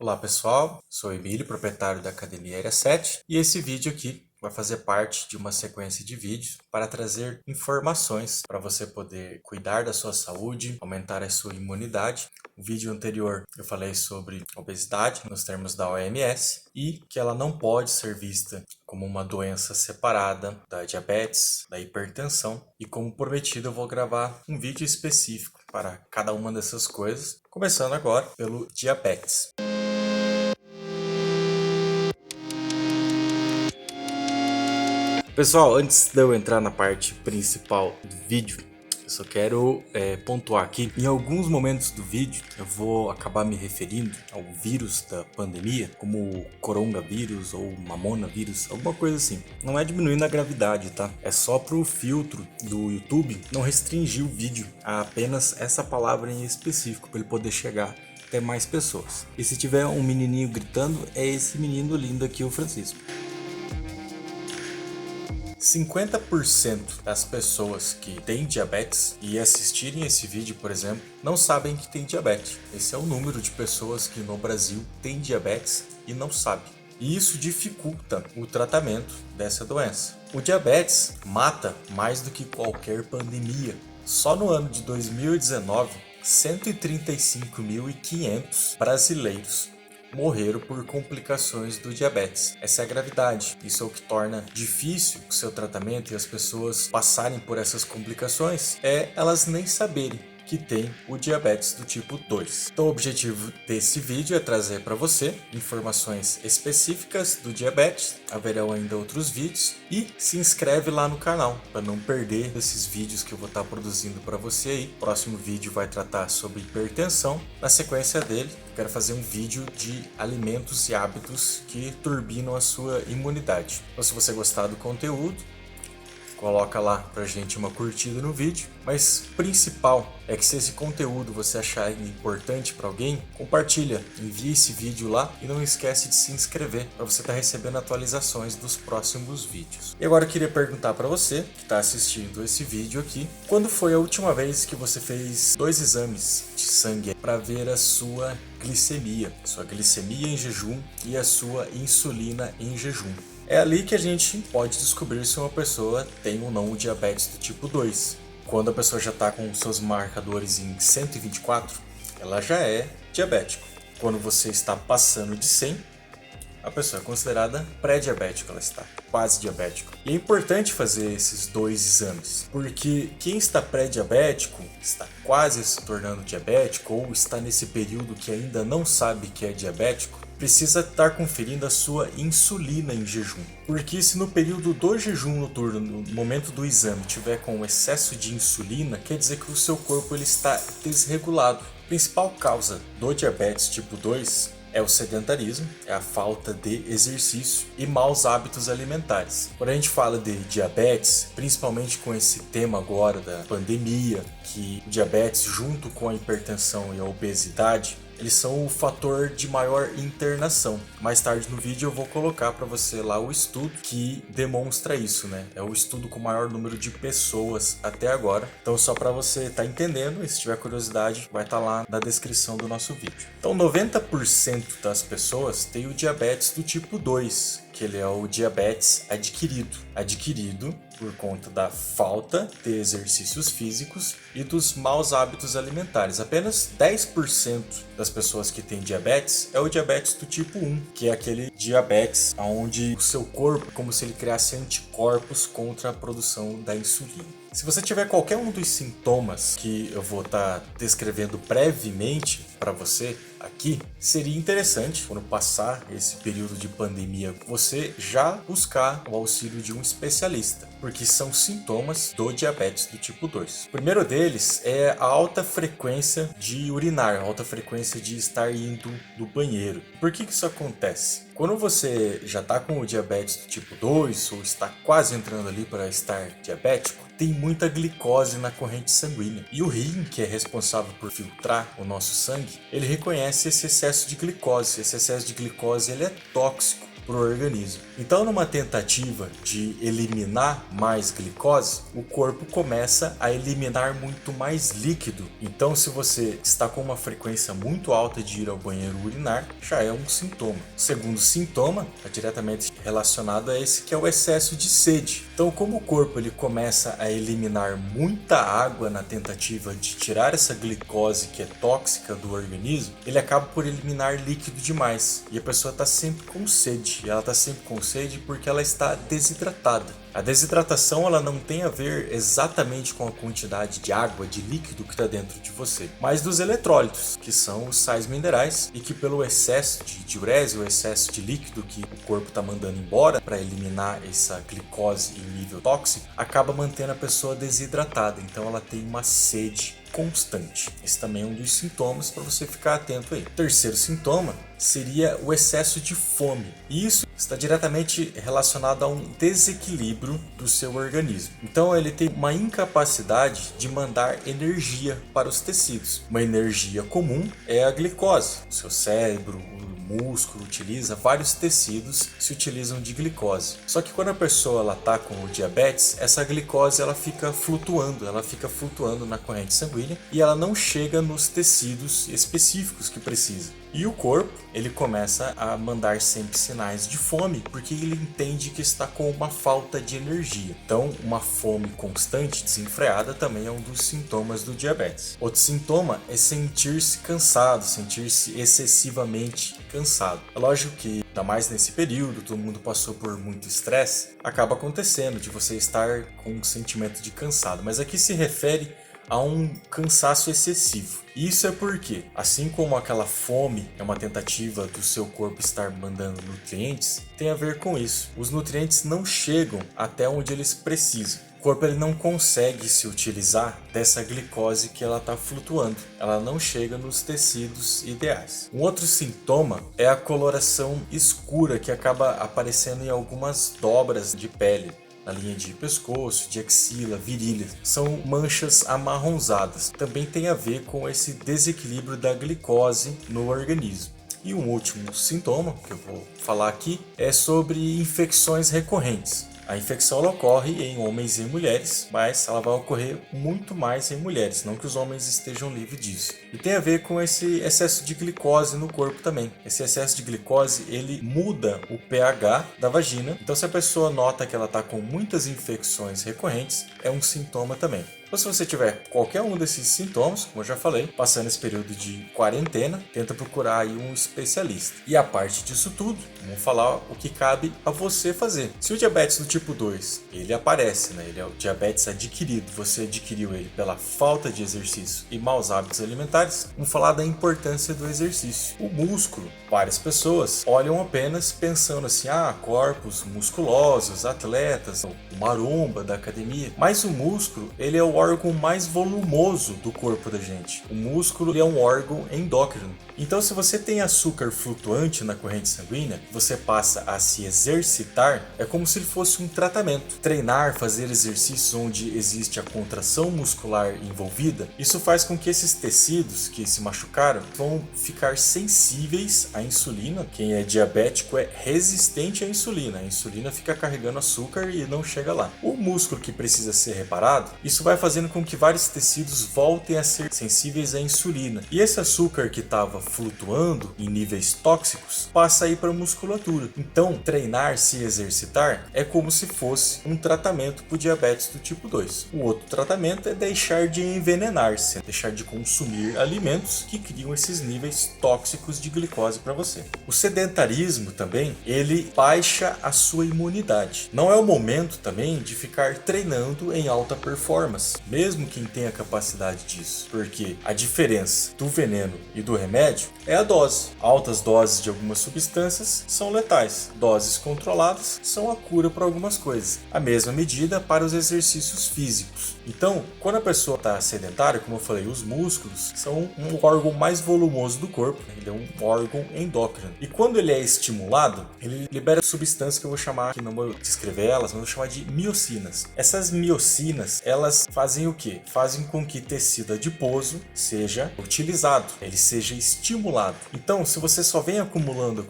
Olá pessoal, sou Emílio, proprietário da Academia Aérea 7 e esse vídeo aqui vai fazer parte de uma sequência de vídeos para trazer informações para você poder cuidar da sua saúde, aumentar a sua imunidade. No vídeo anterior eu falei sobre obesidade nos termos da OMS e que ela não pode ser vista como uma doença separada da diabetes, da hipertensão, e como prometido eu vou gravar um vídeo específico para cada uma dessas coisas, começando agora pelo diabetes. Pessoal, antes de eu entrar na parte principal do vídeo, eu só quero pontuar aqui. Em alguns momentos do vídeo, eu vou acabar me referindo ao vírus da pandemia, como o coronavírus ou mamonavírus, alguma coisa assim. Não é diminuindo a gravidade, tá? É só pro filtro do YouTube não restringir o vídeo a apenas essa palavra em específico, para ele poder chegar até mais pessoas. E se tiver um menininho gritando, é esse menino lindo aqui, o Francisco. 50% das pessoas que têm diabetes e assistirem esse vídeo, por exemplo, não sabem que tem diabetes. Esse é o número de pessoas que no Brasil têm diabetes e não sabem. E isso dificulta o tratamento dessa doença. O diabetes mata mais do que qualquer pandemia. Só no ano de 2019, 135.500 brasileiros morreram por complicações do diabetes. Essa é a gravidade. Isso é o que torna difícil o seu tratamento e as pessoas passarem por essas complicações, é elas nem saberem que tem o diabetes do tipo 2. Então o objetivo desse vídeo é trazer para você informações específicas do diabetes, haverão ainda outros vídeos, e se inscreve lá no canal para não perder esses vídeos que eu vou estar produzindo para você aí. O próximo vídeo vai tratar sobre hipertensão. Na sequência dele, quero fazer um vídeo de alimentos e hábitos que turbinam a sua imunidade. Então se você gostar do conteúdo, coloca lá pra gente uma curtida no vídeo, mas principal é que se esse conteúdo você achar importante para alguém, compartilha, envie esse vídeo lá e não esquece de se inscrever para você estar recebendo atualizações dos próximos vídeos. E agora eu queria perguntar para você que está assistindo esse vídeo aqui, quando foi a última vez que você fez 2 exames de sangue para ver a sua glicemia em jejum e a sua insulina em jejum? É ali que a gente pode descobrir se uma pessoa tem ou não o diabetes do tipo 2. Quando a pessoa já está com seus marcadores em 124, ela já é diabético. Quando você está passando de 100, a pessoa é considerada pré-diabética, ela está quase diabético. E é importante fazer esses 2 exames, porque quem está pré-diabético, está quase se tornando diabético ou está nesse período que ainda não sabe que é diabético, precisa estar conferindo a sua insulina em jejum. Porque se no período do jejum noturno, no momento do exame, tiver com excesso de insulina, quer dizer que o seu corpo ele está desregulado. A principal causa do diabetes tipo 2 é o sedentarismo, é a falta de exercício e maus hábitos alimentares. Quando a gente fala de diabetes, principalmente com esse tema agora da pandemia, que o diabetes junto com a hipertensão e a obesidade, eles são o fator de maior internação. Mais tarde no vídeo eu vou colocar para você lá o estudo que demonstra isso, né? É o estudo com o maior número de pessoas até agora. Então só para você estar entendendo, e se tiver curiosidade, vai estar lá na descrição do nosso vídeo. Então 90% das pessoas têm o diabetes do tipo 2, que ele é o diabetes adquirido. Adquirido por conta da falta de exercícios físicos e dos maus hábitos alimentares. Apenas 10% das pessoas que têm diabetes é o diabetes do tipo 1, que é aquele diabetes onde o seu corpo é como se ele criasse anticorpos contra a produção da insulina. Se você tiver qualquer um dos sintomas que eu vou estar descrevendo brevemente para você aqui, seria interessante, quando passar esse período de pandemia, você já buscar o auxílio de um especialista, porque são sintomas do diabetes do tipo 2. O primeiro deles é a alta frequência de urinar, a alta frequência de estar indo do banheiro. Por que isso acontece? Quando você já está com o diabetes do tipo 2 ou está quase entrando ali para estar diabético, tem muita glicose na corrente sanguínea. E o rim, que é responsável por filtrar o nosso sangue, ele reconhece esse excesso de glicose. Esse excesso de glicose ele é tóxico para o organismo. Então, numa tentativa de eliminar mais glicose, o corpo começa a eliminar muito mais líquido. Então, se você está com uma frequência muito alta de ir ao banheiro urinar, já é um sintoma. O segundo sintoma está diretamente relacionado a esse, que é o excesso de sede. Então, como o corpo ele começa a eliminar muita água na tentativa de tirar essa glicose que é tóxica do organismo, ele acaba por eliminar líquido demais. E a pessoa está sempre com sede. E ela está sempre com sede porque ela está desidratada. A desidratação ela não tem a ver exatamente com a quantidade de água, de líquido que está dentro de você, mas dos eletrólitos, que são os sais minerais e que pelo excesso de diurese, o excesso de líquido que o corpo está mandando embora para eliminar essa glicose em nível tóxico, acaba mantendo a pessoa desidratada. Então ela tem uma sede constante. Esse também é um dos sintomas para você ficar atento aí. O terceiro sintoma seria o excesso de fome. E isso está diretamente relacionado a um desequilíbrio do seu organismo. Então ele tem uma incapacidade de mandar energia para os tecidos. Uma energia comum é a glicose. O seu cérebro, músculo utiliza, vários tecidos se utilizam de glicose. Só que quando a pessoa está com o diabetes, essa glicose ela fica flutuando na corrente sanguínea e ela não chega nos tecidos específicos que precisa. E o corpo, ele começa a mandar sempre sinais de fome, porque ele entende que está com uma falta de energia. Então, uma fome constante, desenfreada, também é um dos sintomas do diabetes. Outro sintoma é sentir-se cansado, sentir-se excessivamente cansado. É lógico que, ainda mais nesse período, todo mundo passou por muito estresse, acaba acontecendo de você estar com um sentimento de cansado. Mas aqui se refere a um cansaço excessivo. Isso é porque, assim como aquela fome é uma tentativa do seu corpo estar mandando nutrientes, tem a ver com isso. Os nutrientes não chegam até onde eles precisam. O corpo ele não consegue se utilizar dessa glicose que ela está flutuando. Ela não chega nos tecidos ideais. Um outro sintoma é a coloração escura que acaba aparecendo em algumas dobras de pele. Na linha de pescoço, de axila, virilha. São manchas amarronzadas. Também tem a ver com esse desequilíbrio da glicose no organismo. E um último sintoma que eu vou falar aqui é sobre infecções recorrentes. A infecção ela ocorre em homens e mulheres, mas ela vai ocorrer muito mais em mulheres, não que os homens estejam livres disso. E tem a ver com esse excesso de glicose no corpo também. Esse excesso de glicose, ele muda o pH da vagina. Então, se a pessoa nota que ela está com muitas infecções recorrentes, é um sintoma também. Então, se você tiver qualquer um desses sintomas, como eu já falei, passando esse período de quarentena, tenta procurar aí um especialista. E a parte disso tudo, vamos falar o que cabe a você fazer. Se o diabetes do tipo 2, ele aparece, né? Ele é o diabetes adquirido, você adquiriu ele pela falta de exercício e maus hábitos alimentares, vamos falar da importância do exercício. O músculo, várias pessoas olham apenas pensando assim, corpos musculosos, atletas, o maromba da academia, mas o músculo, ele é o órgão mais volumoso do corpo da gente. O músculo é um órgão endócrino. Então, se você tem açúcar flutuante na corrente sanguínea, você passa a se exercitar, é como se fosse um tratamento. Treinar, fazer exercícios onde existe a contração muscular envolvida, isso faz com que esses tecidos que se machucaram vão ficar sensíveis à insulina. Quem é diabético é resistente à insulina. A insulina fica carregando açúcar e não chega lá. O músculo que precisa ser reparado, isso vai fazendo com que vários tecidos voltem a ser sensíveis à insulina. E esse açúcar que estava flutuando em níveis tóxicos passa a ir para a musculatura. Então, treinar, se exercitar é como se fosse um tratamento para o diabetes do tipo 2. O outro tratamento é deixar de envenenar-se, deixar de consumir alimentos que criam esses níveis tóxicos de glicose para você. O sedentarismo também, ele baixa a sua imunidade. Não é o momento também de ficar treinando em alta performance, mesmo quem tenha capacidade disso, porque a diferença do veneno e do remédio é a dose. Altas doses de algumas substâncias são letais, doses controladas são a cura para algumas coisas. A mesma medida para os exercícios físicos. Então, quando a pessoa está sedentária, como eu falei, os músculos são um órgão mais volumoso do corpo, ele é um órgão endócrino. E quando ele é estimulado, ele libera substâncias que eu vou chamar, que não vou descrever elas, mas vou chamar de miocinas. Essas miocinas, elas fazem fazem o quê? Fazem com que tecido adiposo seja utilizado, ele seja estimulado. Então, se você só vem acumulando,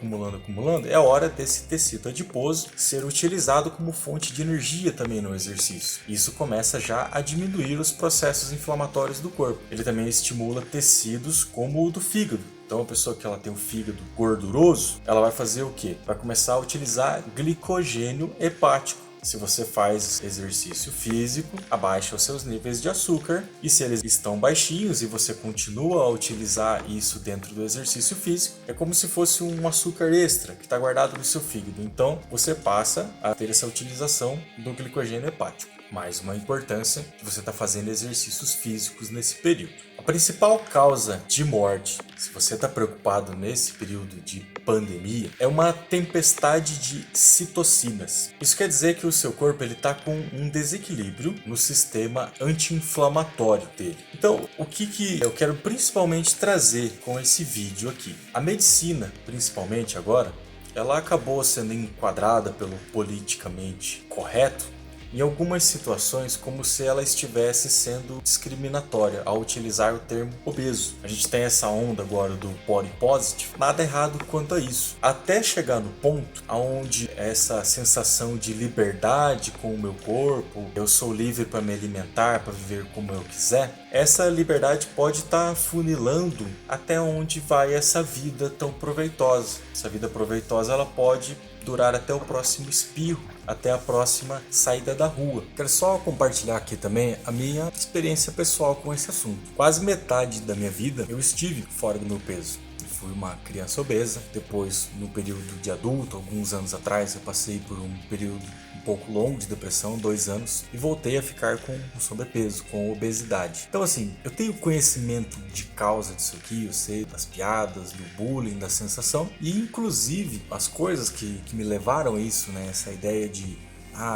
é hora desse tecido adiposo ser utilizado como fonte de energia também no exercício. Isso começa já a diminuir os processos inflamatórios do corpo. Ele também estimula tecidos como o do fígado. Então, a pessoa que ela tem o fígado gorduroso, ela vai fazer o quê? Vai começar a utilizar glicogênio hepático. Se você faz exercício físico, abaixa os seus níveis de açúcar, e se eles estão baixinhos e você continua a utilizar isso dentro do exercício físico, é como se fosse um açúcar extra que está guardado no seu fígado. Então, você passa a ter essa utilização do glicogênio hepático. Mais uma importância de você estar fazendo exercícios físicos nesse período. A principal causa de morte, se você está preocupado nesse período de pandemia, é uma tempestade de citocinas. Isso quer dizer que o seu corpo está com um desequilíbrio no sistema anti-inflamatório dele. Então, o que eu quero principalmente trazer com esse vídeo aqui? A medicina, principalmente agora, ela acabou sendo enquadrada pelo politicamente correto em algumas situações como se ela estivesse sendo discriminatória ao utilizar o termo obeso. A gente tem essa onda agora do body positive, nada errado quanto a isso. Até chegar no ponto onde essa sensação de liberdade com o meu corpo, eu sou livre para me alimentar, para viver como eu quiser, essa liberdade pode estar funilando até onde vai essa vida tão proveitosa. Essa vida proveitosa ela pode durar até o próximo espirro, até a próxima saída da rua. Quero só compartilhar aqui também a minha experiência pessoal com esse assunto. Quase metade da minha vida eu estive fora do meu peso. Fui uma criança obesa, depois no período de adulto, alguns anos atrás, eu passei por um período um pouco longo de depressão, 2 anos, e voltei a ficar com sobrepeso, com obesidade. Então assim, eu tenho conhecimento de causa disso aqui, eu sei das piadas, do bullying, da sensação, e inclusive as coisas que me levaram a isso, né, essa ideia de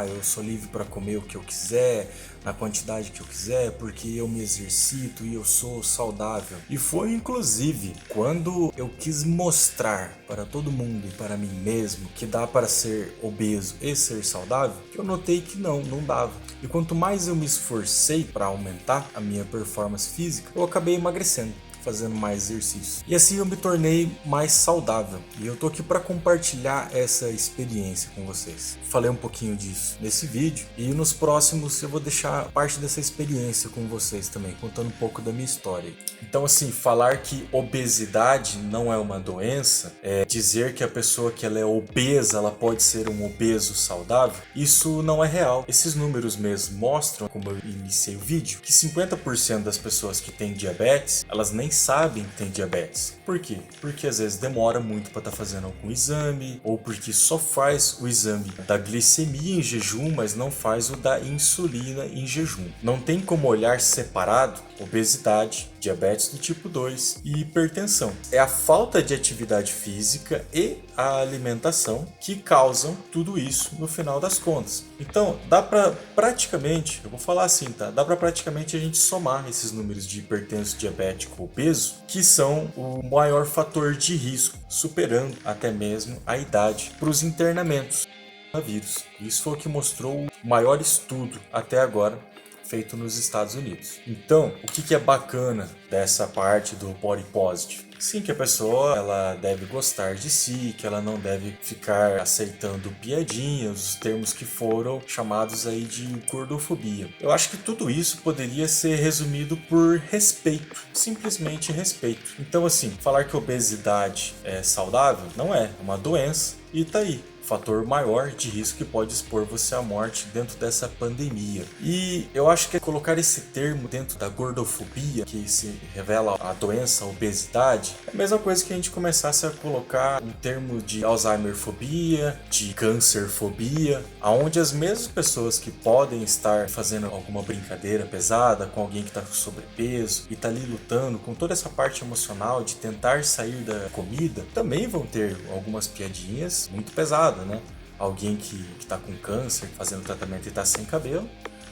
eu sou livre para comer o que eu quiser, na quantidade que eu quiser, porque eu me exercito e eu sou saudável. E foi inclusive quando eu quis mostrar para todo mundo e para mim mesmo que dá para ser obeso e ser saudável, que eu notei que não dava. E quanto mais eu me esforcei para aumentar a minha performance física, eu acabei emagrecendo, fazendo mais exercício. E assim eu me tornei mais saudável. E eu tô aqui para compartilhar essa experiência com vocês. Falei um pouquinho disso nesse vídeo e nos próximos eu vou deixar parte dessa experiência com vocês também, contando um pouco da minha história. Então assim, falar que obesidade não é uma doença, dizer que a pessoa que ela é obesa, ela pode ser um obeso saudável, isso não é real. Esses números mesmo mostram, como eu iniciei o vídeo, que 50% das pessoas que têm diabetes, elas nem sabem que tem diabetes. Por quê? Porque às vezes demora muito para estar fazendo algum exame, ou porque só faz o exame da glicemia em jejum, mas não faz o da insulina em jejum. Não tem como olhar separado obesidade, diabetes do tipo 2 e hipertensão. É a falta de atividade física e a alimentação que causam tudo isso no final das contas. Então, dá para praticamente, eu vou falar assim, tá? Dá para praticamente a gente somar esses números de hipertenso, diabético, obeso, que são o maior fator de risco, superando até mesmo a idade para os internamentos do vírus. Isso foi o que mostrou o maior estudo até agora feito nos Estados Unidos. Então, o que é bacana dessa parte do body positive? Sim, que a pessoa ela deve gostar de si, que ela não deve ficar aceitando piadinhas, os termos que foram chamados aí de gordofobia. Eu acho que tudo isso poderia ser resumido por respeito, simplesmente respeito. Então assim, falar que obesidade é saudável não é uma doença e tá aí. Fator maior de risco que pode expor você à morte dentro dessa pandemia. E eu acho que colocar esse termo dentro da gordofobia, que se revela a doença, a obesidade, é a mesma coisa que a gente começasse a colocar um termo de Alzheimer-fobia, de câncer-fobia, aonde as mesmas pessoas que podem estar fazendo alguma brincadeira pesada com alguém que está com sobrepeso e está ali lutando com toda essa parte emocional de tentar sair da comida, também vão ter algumas piadinhas muito pesadas. Né? Alguém que tá com câncer, fazendo tratamento e tá sem cabelo,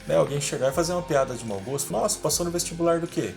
né? Alguém chegar e fazer uma piada de mau gosto, nossa, passou no vestibular do quê?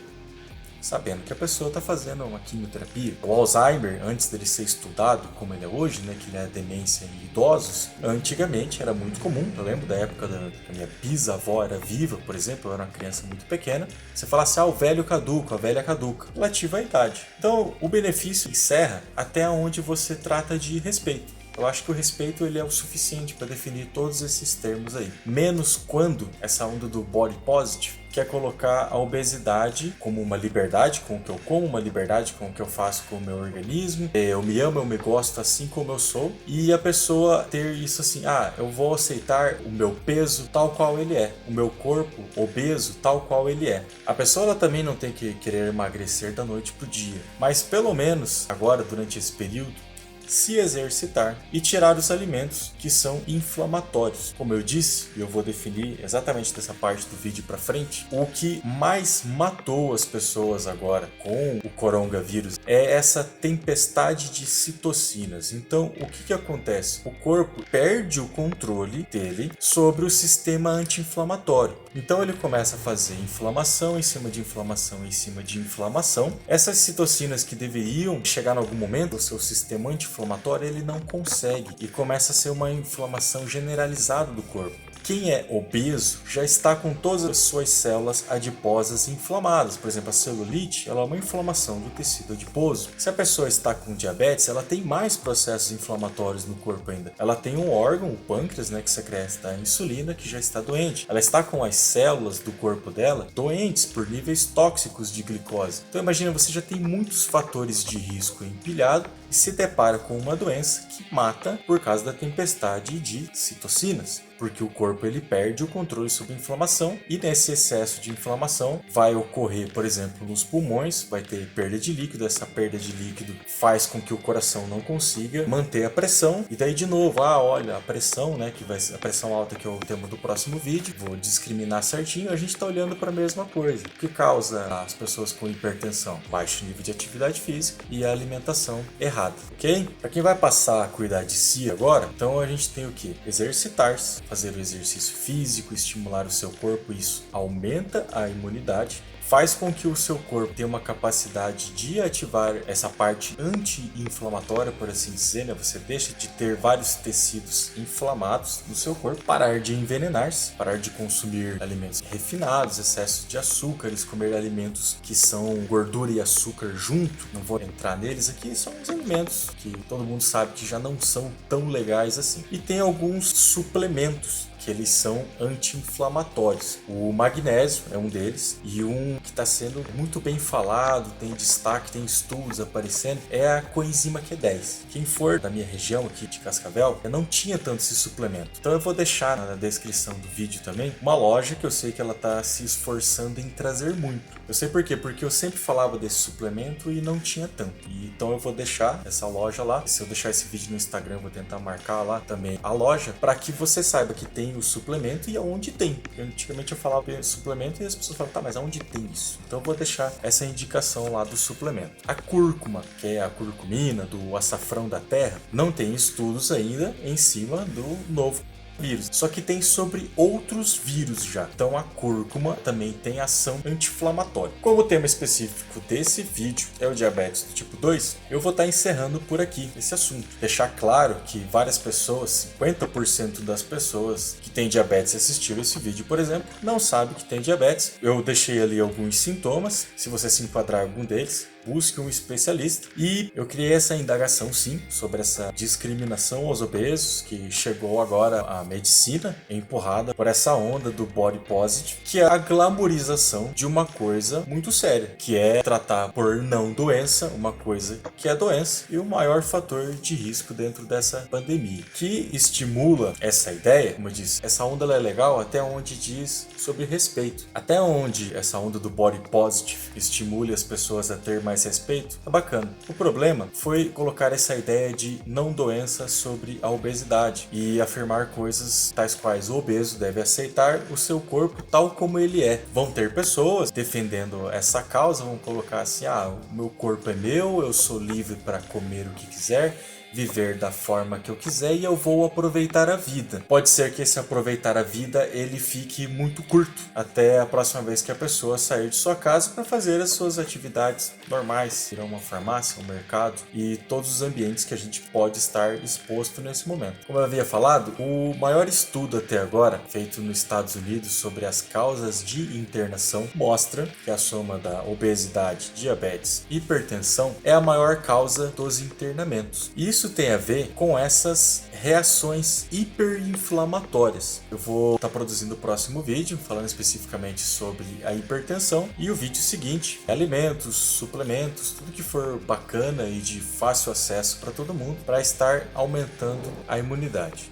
sabendo que a pessoa está fazendo uma quimioterapia. O Alzheimer, antes dele ser estudado como ele é hoje, né, que ele é a demência em idosos, antigamente era muito comum. Eu lembro da época da minha bisavó era viva, por exemplo, eu era uma criança muito pequena. Você fala assim, o velho caduco, a velha caduca, relativa à idade. Então, o benefício encerra até onde você trata de respeito. Eu acho que o respeito ele é o suficiente para definir todos esses termos aí. Menos quando essa onda do body positive quer colocar a obesidade como uma liberdade com o que eu como, uma liberdade com o que eu faço com o meu organismo. Eu me amo, eu me gosto assim como eu sou. E a pessoa ter isso assim, eu vou aceitar o meu peso tal qual ele é, o meu corpo obeso tal qual ele é. A pessoa ela também não tem que querer emagrecer da noite pro dia, mas pelo menos agora, durante esse período, se exercitar e tirar os alimentos que são inflamatórios. Como eu disse, e eu vou definir exatamente dessa parte do vídeo para frente, o que mais matou as pessoas agora com o coronavírus é essa tempestade de citocinas. Então, o que acontece? O corpo perde o controle dele sobre o sistema anti-inflamatório. Então ele começa a fazer inflamação em cima de inflamação em cima de inflamação. Essas citocinas que deveriam chegar em algum momento, o seu sistema anti-inflamatório, ele não consegue e começa a ser uma inflamação generalizada do corpo. Quem é obeso já está com todas as suas células adiposas inflamadas. Por exemplo, a celulite ela é uma inflamação do tecido adiposo. Se a pessoa está com diabetes, ela tem mais processos inflamatórios no corpo ainda. Ela tem um órgão, o pâncreas, que secreta a insulina, que já está doente. Ela está com as células do corpo dela doentes por níveis tóxicos de glicose. Então imagina, você já tem muitos fatores de risco empilhado e se depara com uma doença que mata por causa da tempestade de citocinas. Porque o corpo ele perde o controle sobre a inflamação e nesse excesso de inflamação vai ocorrer, por exemplo, nos pulmões, vai ter perda de líquido. Essa perda de líquido faz com que o coração não consiga manter a pressão e daí de novo, olha, a pressão, que vai ser a pressão alta, que é o tema do próximo vídeo, vou discriminar certinho, a gente está olhando para a mesma coisa. O que causa as pessoas com hipertensão? Baixo nível de atividade física e a alimentação errada, ok? Para quem vai passar a cuidar de si agora, então a gente tem o que? Exercitar-se, fazer o exercício físico, estimular o seu corpo, isso aumenta a imunidade, faz com que o seu corpo tenha uma capacidade de ativar essa parte anti-inflamatória, por assim dizer, Você deixa de ter vários tecidos inflamados no seu corpo, parar de envenenar-se, parar de consumir alimentos refinados, excesso de açúcares, comer alimentos que são gordura e açúcar junto. Não vou entrar neles aqui, são os alimentos que todo mundo sabe que já não são tão legais assim. E tem alguns suplementos que eles são anti-inflamatórios. O magnésio é um deles, e um que está sendo muito bem falado, tem destaque, tem estudos aparecendo, é a coenzima Q10. Quem for da minha região aqui de Cascavel, não tinha tanto esse suplemento. Então eu vou deixar na descrição do vídeo também uma loja que eu sei que ela está se esforçando em trazer muito. Eu sei por quê? Porque eu sempre falava desse suplemento e não tinha tanto. Então eu vou deixar essa loja lá. Se eu deixar esse vídeo no Instagram, eu vou tentar marcar lá também a loja, para que você saiba que tem o suplemento e aonde tem. Antigamente eu falava suplemento e as pessoas falavam, mas aonde tem isso? Então eu vou deixar essa indicação lá do suplemento. A cúrcuma, que é a curcumina, do açafrão da terra, não tem estudos ainda em cima do novo vírus, só que tem sobre outros vírus já. Então a cúrcuma também tem ação anti-inflamatória. Como o tema específico desse vídeo é o diabetes do tipo 2, eu vou estar encerrando por aqui esse assunto. Deixar claro que várias pessoas, 50% das pessoas que têm diabetes e assistiram esse vídeo, por exemplo, não sabem que tem diabetes. Eu deixei ali alguns sintomas, se você se enquadrar em algum deles, busque um especialista. E eu criei essa indagação sim sobre essa discriminação aos obesos, que chegou agora à medicina, empurrada por essa onda do body positive, que é a glamorização de uma coisa muito séria, que é tratar por não doença uma coisa que é doença e o maior fator de risco dentro dessa pandemia, que estimula essa ideia. Como eu disse, essa onda ela é legal até onde diz sobre respeito, até onde essa onda do body positive estimule as pessoas a ter mais respeito, é bacana. O problema foi colocar essa ideia de não doença sobre a obesidade e afirmar coisas tais quais o obeso deve aceitar o seu corpo tal como ele é. Vão ter pessoas defendendo essa causa, vão colocar assim, o meu corpo é meu, eu sou livre para comer o que quiser, viver da forma que eu quiser e eu vou aproveitar a vida. Pode ser que esse aproveitar a vida ele fique muito curto, até a próxima vez que a pessoa sair de sua casa para fazer as suas atividades normais, ir a uma farmácia, um mercado e todos os ambientes que a gente pode estar exposto nesse momento. Como eu havia falado, o maior estudo até agora, feito nos Estados Unidos sobre as causas de internação, mostra que a soma da obesidade, diabetes e hipertensão é a maior causa dos internamentos. E isso tem a ver com essas reações hiperinflamatórias. Eu vou estar produzindo o próximo vídeo falando especificamente sobre a hipertensão e o vídeo seguinte, alimentos, suplementos, tudo que for bacana e de fácil acesso para todo mundo para estar aumentando a imunidade.